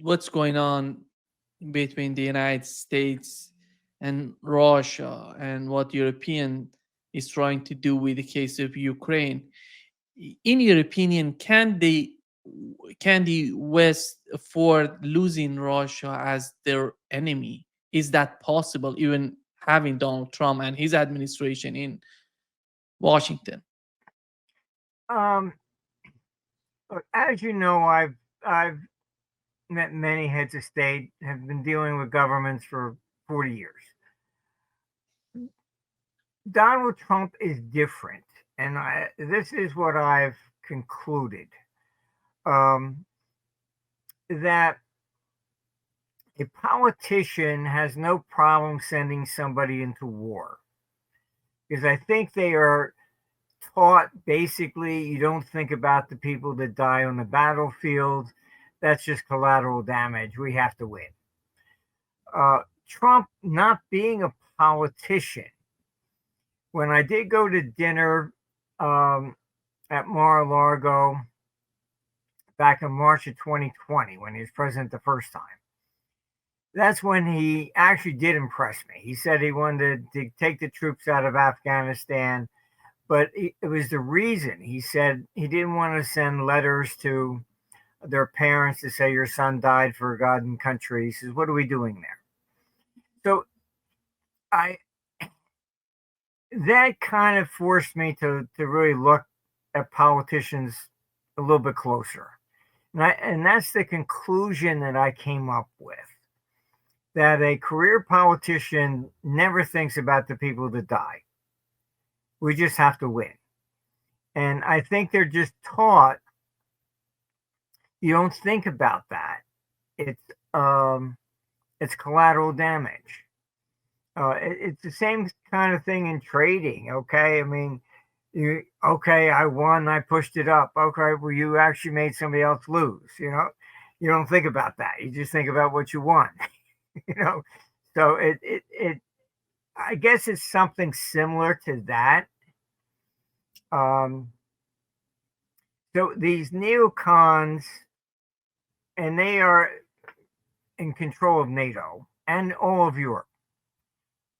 what's going on between the United States and Russia, and what European is trying to do with the case of Ukraine. In your opinion, can the West afford losing Russia as their enemy? Is that possible, even having Donald Trump and his administration in Washington? Um, Look, as you know, I've met many heads of state, have been dealing with governments for 40 years. Donald Trump is different, and this is what I've concluded, um, that a politician has no problem sending somebody into war, because I think they are taught basically you don't think about the people that die on the battlefield. That's just collateral damage. We have to win. Trump not being a politician, when I did go to dinner um, at Mar-a-Lago back in March of 2020 when he was president the first time, that's when he actually did impress me. He said he wanted to take the troops out of Afghanistan, but it was the reason. He said he didn't want to send letters to their parents to say your son died for God and country. He says, "What are we doing there?" So I that kind of forced me to really look at politicians a little bit closer. And that's the conclusion that I came up with, that a career politician never thinks about the people that die. We just have to win. And I think they're just taught you don't think about that. It's um, it's collateral damage. It's the same kind of thing in trading. Okay, I mean, okay, I won, I pushed it up. Okay, well, you actually made somebody else lose. You don't think about that. You just think about what you won. you know, so it I guess it's something similar to that. Um, so these neocons, and they are in control of NATO and all of Europe.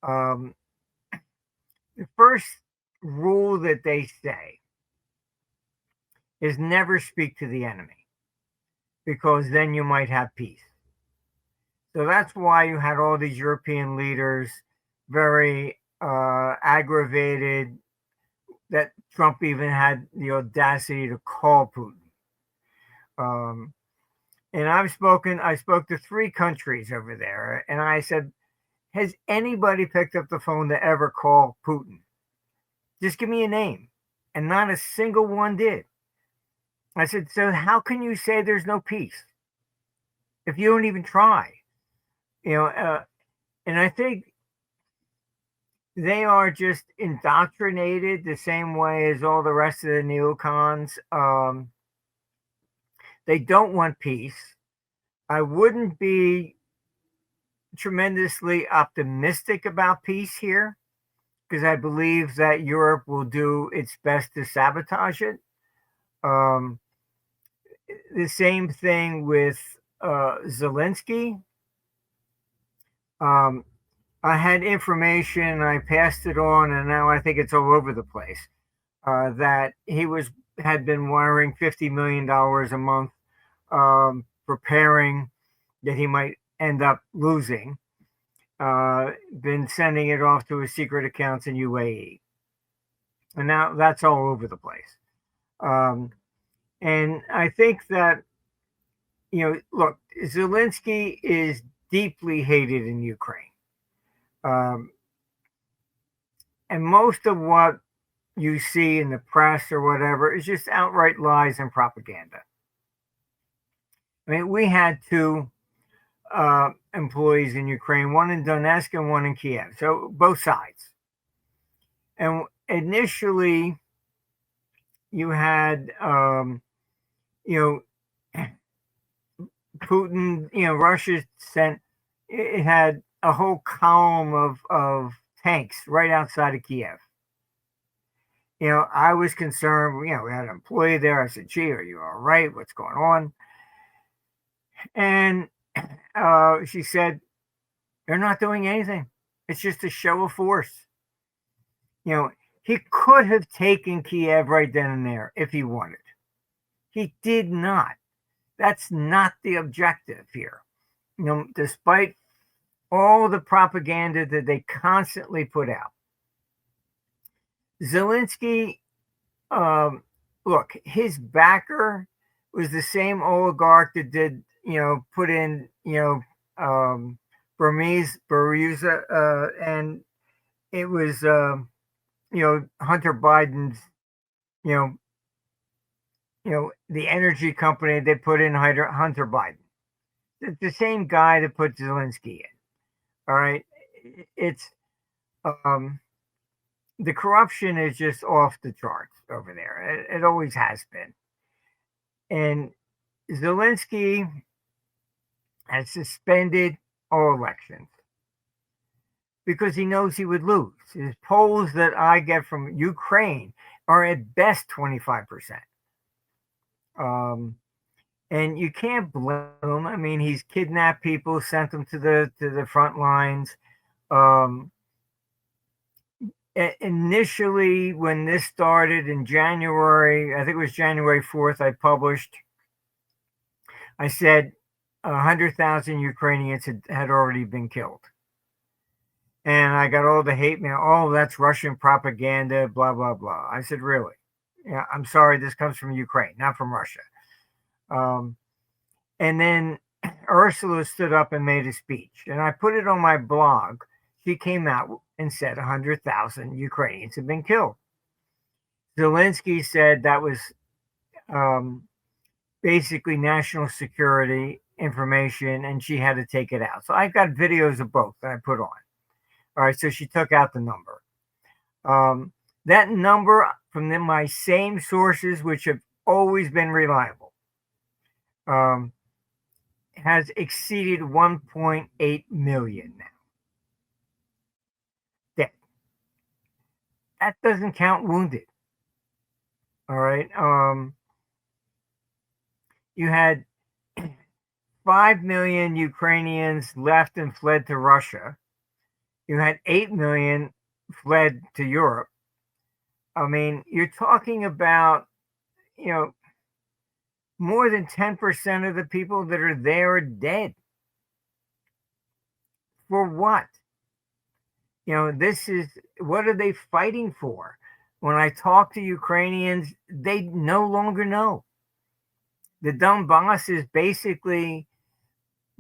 Um, the first rule that they say is never speak to the enemy, because then you might have peace. So that's why you had all these European leaders very aggravated that Trump even had the audacity to call Putin. Um, and I spoke to three countries over there, and I said, has anybody picked up the phone to ever call Putin? Just give me a name. And not a single one did. I said, so how can you say there's no peace if you don't even try? You know, and I think they are just indoctrinated the same way as all the rest of the neocons. They don't want peace. I wouldn't be tremendously optimistic about peace here, because I believe that Europe will do its best to sabotage it. Um, the same thing with Zelensky. Um, I had information, I passed it on, and now I think it's all over the place. That he was had been wiring $50 million a month, preparing that he might end up losing. Been sending it off to his secret accounts in UAE, and now that's all over the place. Um, and I think that look, Zelensky is deeply hated in Ukraine, um, and most of what you see in the press or whatever is just outright lies and propaganda. I mean, we had two employees in Ukraine, one in Donetsk and one in Kiev, so both sides. And initially, you had, you know, Putin, Russia sent, it had a whole column of tanks right outside of Kiev. I was concerned, we had an employee there. I said, gee, are you all right? What's going on? And she said, they're not doing anything. It's just a show of force. He could have taken Kiev right then and there if he wanted. He did not. That's not the objective here. Despite all the propaganda that they constantly put out. Zelensky, look, his backer was the same oligarch that did, put in, Burmese, Baruza, and it was, Hunter Biden's, you know, the energy company they put in Hunter Biden. It's the same guy that put Zelensky in. All right, it's the corruption is just off the charts over there. It always has been. And Zelensky has suspended all elections because he knows he would lose. His polls that I get from Ukraine are at best 25%. And you can't blame him. I mean, he's kidnapped people, sent them to the front lines. Initially, when this started in January, I think it was January 4th, I said 100,000 Ukrainians had already been killed. And I got all the hate mail. Oh, that's Russian propaganda, blah, blah, blah. I said, really? Yeah, I'm sorry, this comes from Ukraine, not from Russia. And then Ursula stood up and made a speech. And I put it on my blog. She came out and said 100,000 Ukrainians have been killed. Zelensky said that was basically national security information, and she had to take it out. So I've got videos of both that I put on. All right, so she took out the number. That number from my same sources, which have always been reliable, has exceeded 1.8 million now. Dead. That doesn't count wounded. All right. You had 5 million Ukrainians left and fled to Russia. You had 8 million fled to Europe. I mean, you're talking about, more than 10% of the people that are there are dead. For what? This is, what are they fighting for? When I talk to Ukrainians, they no longer know. The Donbass is basically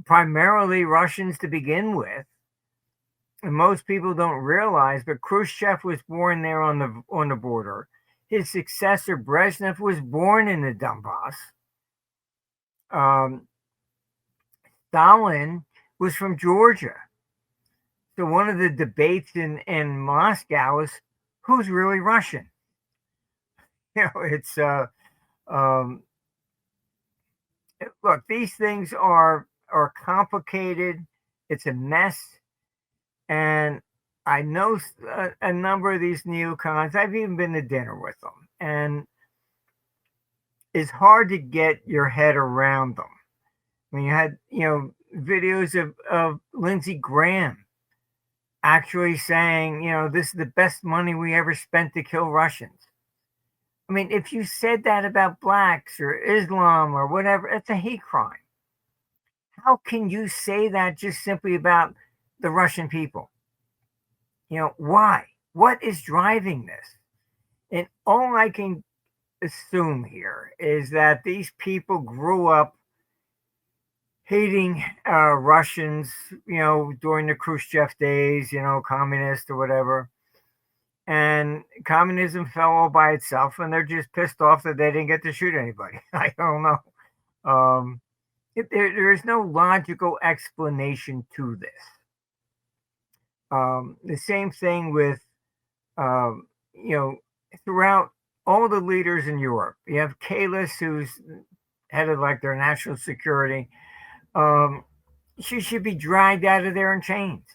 primarily Russians to begin with. And most people don't realize, but Khrushchev was born there on the border. His successor, Brezhnev, was born in the Donbass. Stalin was from Georgia. So one of the debates in Moscow is who's really Russian. It's look, these things are complicated. It's a mess, and I know a number of these neocons. I've even been to dinner with them, and it's hard to get your head around them. I mean, you had videos of Lindsey Graham actually saying, this is the best money we ever spent to kill Russians. I mean, if you said that about blacks or Islam or whatever, it's a hate crime. How can you say that just simply about the Russian people? Why? What is driving this? And all I can assume here is that these people grew up hating Russians, during the Khrushchev days, communist or whatever. And communism fell all by itself, and they're just pissed off that they didn't get to shoot anybody. I don't know. There is no logical explanation to this. The same thing with, throughout all the leaders in Europe. You have Kalis, who's headed like their national security. She should be dragged out of there in chains.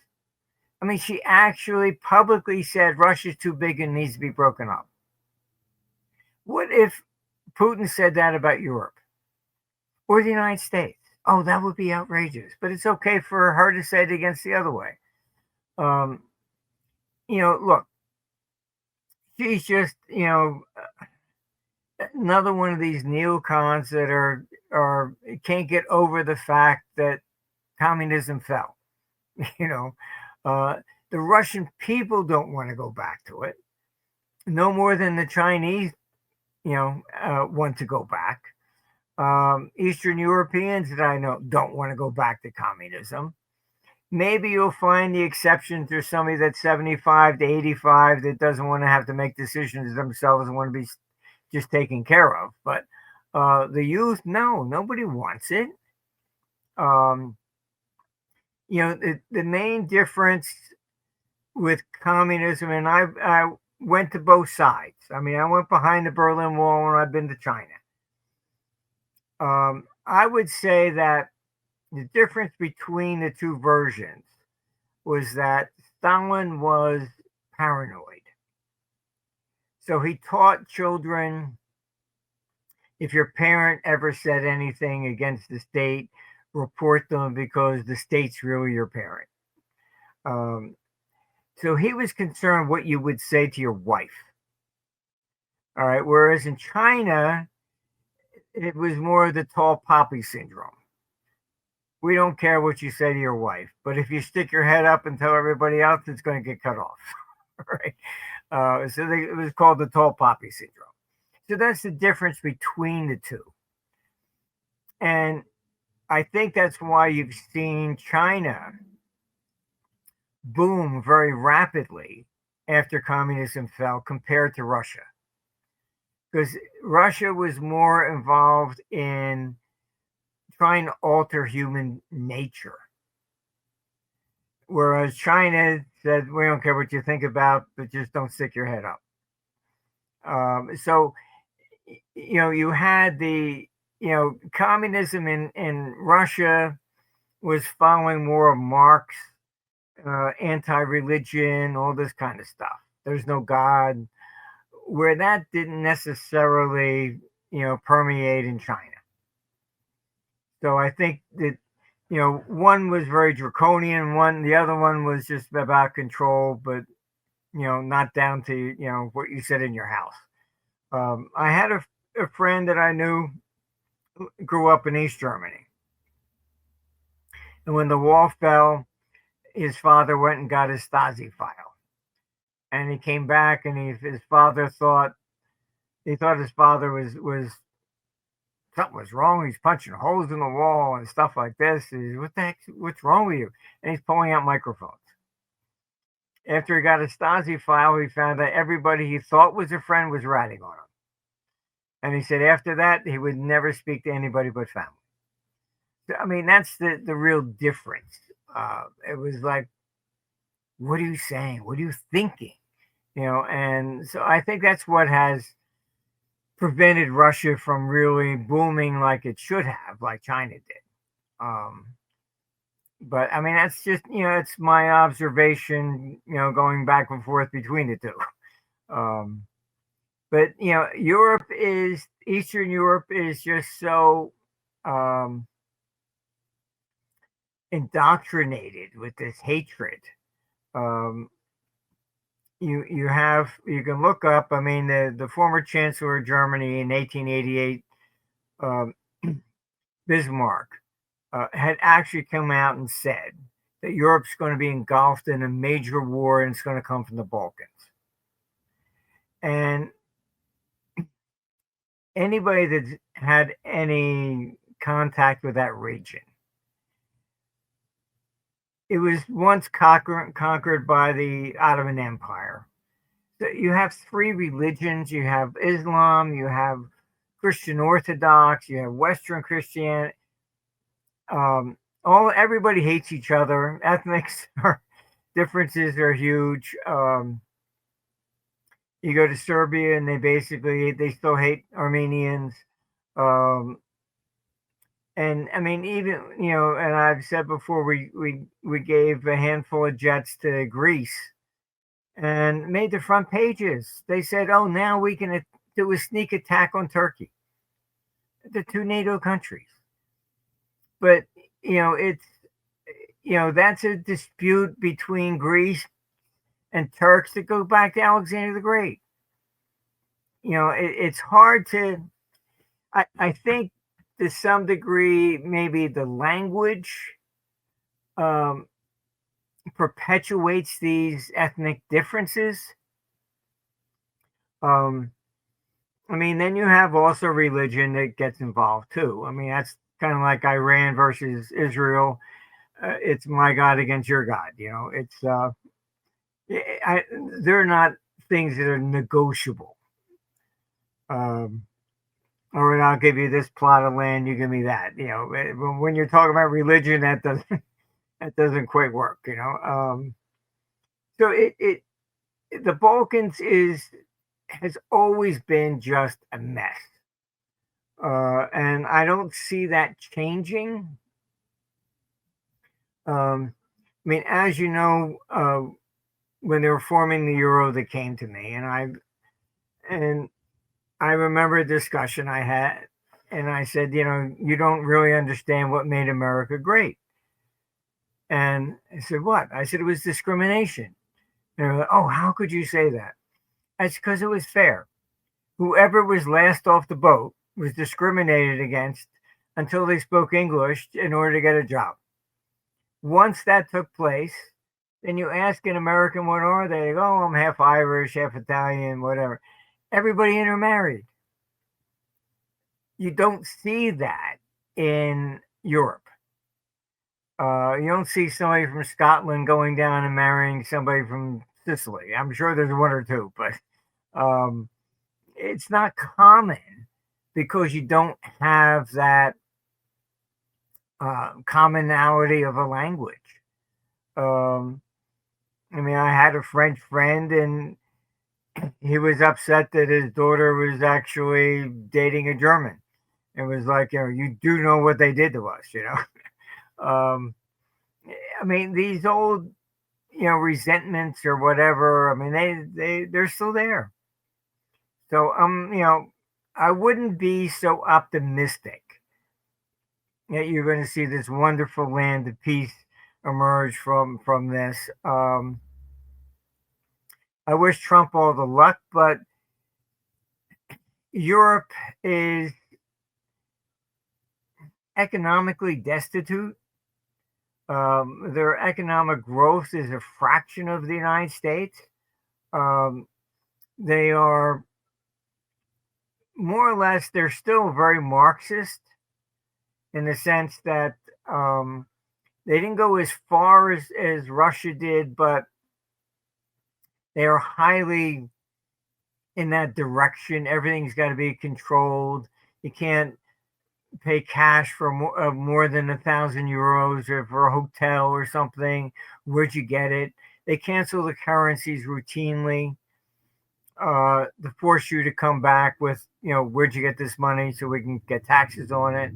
I mean, she actually publicly said Russia's too big and needs to be broken up. What if Putin said that about Europe or the United States? Oh, that would be outrageous. But it's okay for her to say it against the other way. Um, look, she's just, another one of these neocons that are can't get over the fact that communism fell. You know, uh, the Russian people don't want to go back to it, no more than the Chinese, want to go back. Eastern Europeans that I know don't want to go back to communism. Maybe you'll find the exceptions. There's somebody that's 75 to 85 that doesn't want to have to make decisions themselves and want to be just taken care of. But the youth, no, nobody wants it. Um, the main difference with communism, and I went to both sides. I mean, I went behind the Berlin Wall and I've been to China. I would say that the difference between the two versions was that Stalin was paranoid. So he taught children, if your parent ever said anything against the state, report them because the state's really your parent. So he was concerned what you would say to your wife. All right. Whereas in China, it was more of the tall poppy syndrome. We don't care what you say to your wife, but if you stick your head up and tell everybody else, it's going to get cut off. Right. It was called the tall poppy syndrome. So that's the difference between the two. And I think that's why you've seen China boom very rapidly after communism fell compared to Russia. Because Russia was more involved in trying to alter human nature. Whereas China said, we don't care what you think about, but just don't stick your head up. So, you had communism in Russia was following more of Marx, anti-religion, all this kind of stuff. There's no God, where that didn't necessarily, permeate in China. So I think that, one was very draconian, the other one was just about control, but, not down to, what you said in your house. I had a friend that I knew grew up in East Germany. And when the wall fell, his father went and got his Stasi file. And he came back and his father thought his father was something was wrong. He's punching holes in the wall and stuff like this. What the heck? What's wrong with you? And he's pulling out microphones. After he got a Stasi file, he found that everybody he thought was a friend was ratting on him. And he said after that, he would never speak to anybody but family. So, I mean, that's the real difference. It was like, what are you saying? What are you thinking? And so I think that's what has prevented Russia from really booming like it should have, like China did. But I mean, that's just, it's my observation, going back and forth between the two. But, Eastern Europe is just so indoctrinated with this hatred. You can look up, I mean, the former chancellor of Germany in 1888, Bismarck, had actually come out and said that Europe's going to be engulfed in a major war and it's going to come from the Balkans. And anybody that's had any contact with that region, it was once conquered by the Ottoman Empire. So you have three religions. You have Islam, you have Christian Orthodox, you have Western Christianity. Everybody hates each other. Ethnics differences are huge. You go to Serbia and they still hate Armenians. And I mean, even, and I've said before, we gave a handful of jets to Greece and made the front pages. They said, oh, now we can do a sneak attack on Turkey, the two NATO countries. but it's that's a dispute between Greece and Turks that goes back to Alexander the Great. It's hard to. I think to some degree maybe the language um, perpetuates these ethnic differences. Um, I mean, then you have also religion that gets involved too. I mean, that's kind of like Iran versus Israel. It's my God against your God. It's they're not things that are negotiable. Or I'll give you this plot of land, you give me that. When you're talking about religion, that doesn't quite work. So the Balkans has always been just a mess. And I don't see that changing. I mean, as you know, when they were forming the euro, they came to me, and I remember a discussion I had, and I said, you don't really understand what made America great. And I said, what? I said, it was discrimination. And they're like, oh, how could you say that? That's because it was fair. Whoever was last off the boat was discriminated against until they spoke English in order to get a job. Once that took place, then you ask an American, what are they? They go, oh, I'm half Irish, half Italian, whatever. Everybody intermarried. You don't see that in Europe. You don't see somebody from Scotland going down and marrying somebody from Sicily. I'm sure there's one or two, but it's not common because you don't have that commonality of a language. I mean, I had a French friend, and he was upset that his daughter was actually dating a German. It was like, you do know what they did to us, I mean, these old, resentments or whatever. I mean, they're still there. So, I wouldn't be so optimistic that you're going to see this wonderful land of peace emerge from this. I wish Trump all the luck, but Europe is economically destitute. Their economic growth is a fraction of the United States. They are more or less, they're still very Marxist in the sense that they didn't go as far as Russia did, but they are highly in that direction. Everything's got to be controlled. You can't pay cash for more than €1,000 or for a hotel or something. Where'd you get it? They cancel the currencies routinely to force you to come back with, where'd you get this money so we can get taxes on it.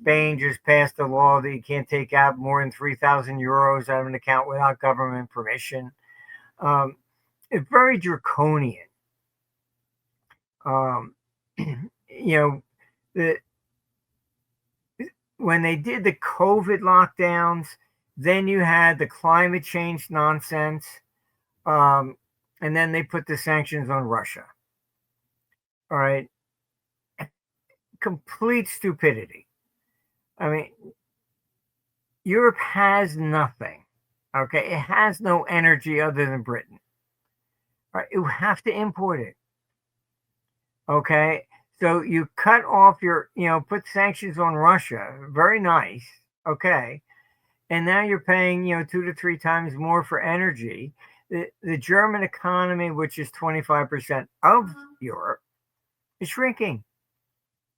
Spain just passed a law that you can't take out more than €3,000 out of an account without government permission. It's very draconian. When they did the COVID lockdowns, then you had the climate change nonsense, and then they put the sanctions on Russia. All right. Complete stupidity. I mean, Europe has nothing. Okay. It has no energy other than Britain. All right. You have to import it. Okay. So you cut off put sanctions on Russia. Very nice. Okay. And now you're paying, 2 to 3 times more for energy. The German economy, which is 25% of Europe, is shrinking.